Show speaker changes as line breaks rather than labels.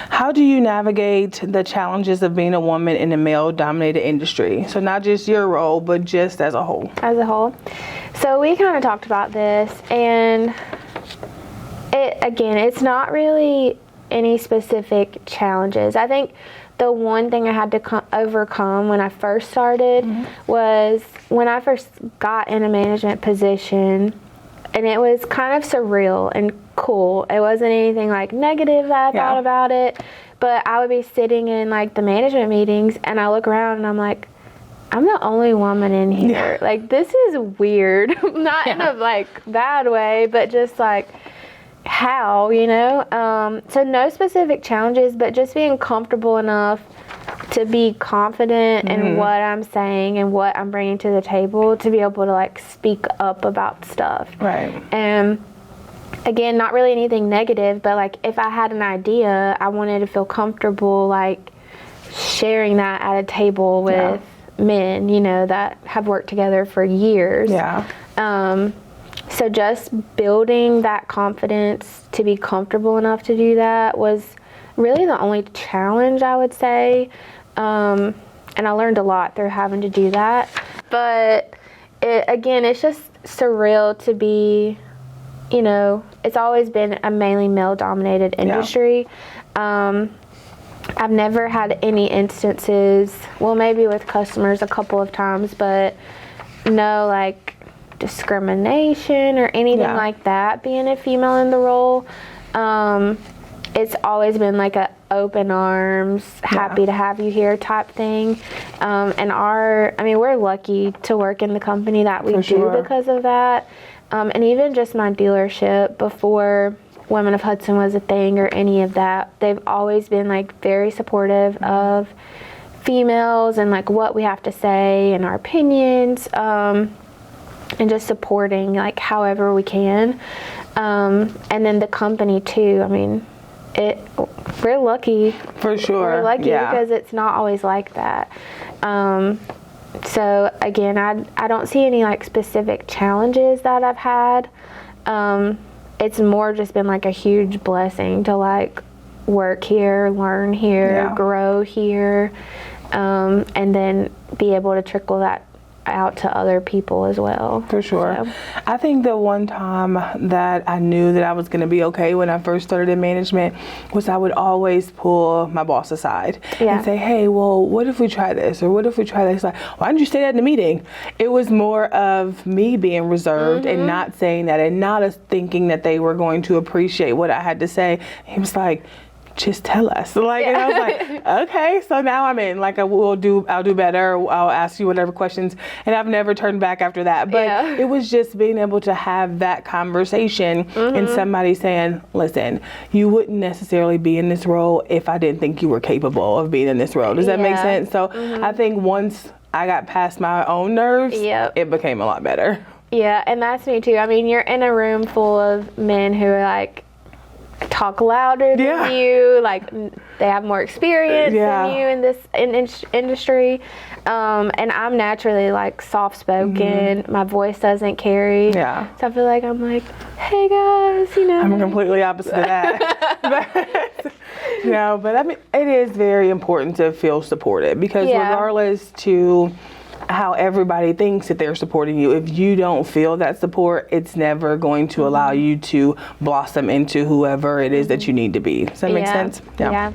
How do you navigate the challenges of being a woman in a male-dominated industry? So not just your role, but just as a whole.
As a whole. So we kind of talked about this, and it's not really any specific challenges. I think the one thing I had to overcome when I first started was when I first got in a management position, and it was kind of surreal and cool. It wasn't anything like negative that I thought about it, but I would be sitting in like the management meetings, and I look around and I'm like, I'm the only woman in here. Like, this is weird. Not in a like bad way, but just like, how, you know? So no specific challenges, but just being comfortable enough to be confident in what I'm saying and what I'm bringing to the table to be able to like speak up about stuff.
Right.
And again, not really anything negative, but like if I had an idea, I wanted to feel comfortable like sharing that at a table with men, you know, that have worked together for years. So just building that confidence to be comfortable enough to do that was really the only challenge, I would say. And I learned a lot through having to do that. But it's just surreal to be, you know, it's always been a mainly male-dominated industry. I've never had any instances, well, maybe with customers a couple of times, but no, like, discrimination or anything like that being a female in the role. It's always been like a open arms, happy to have you here type thing. And we're lucky to work in the company that we do because of that. And even just my dealership, before Women of Hudson was a thing or any of that, they've always been like very supportive of females and like what we have to say and our opinions. And just supporting like however we can. And then the company too, I mean, we're lucky.
For sure.
We're lucky because it's not always like that. So again, I don't see any like specific challenges that I've had. It's more just been like a huge blessing to like work here, learn here, grow here, and then be able to trickle that out to other people as well.
For sure. So. I think the one time that I knew that I was going to be okay when I first started in management was I would always pull my boss aside and say, hey, well, what if we try this? Or what if we try this? Like, why didn't you say that in the meeting? It was more of me being reserved and not saying that and not thinking that they were going to appreciate what I had to say. He was like, just tell us. Like, and I was like, okay, so now I'm in. Like, I'll do better. I'll ask you whatever questions. And I've never turned back after that. But it was just being able to have that conversation and somebody saying, listen, you wouldn't necessarily be in this role if I didn't think you were capable of being in this role. Does that make sense? So I think once I got past my own nerves, it became a lot better. Yeah, and that's me too. I mean, you're in a room full of men who are like, talk louder than you, like they have more experience than you in this industry, and I'm naturally like soft-spoken. My voice doesn't carry, so I feel like I'm like, hey guys, you know. I'm completely opposite of that. But I mean, it is very important to feel supported because regardless to how everybody thinks that they're supporting you, if you don't feel that support, it's never going to allow you to blossom into whoever it is that you need to be. Does that make sense? Yeah.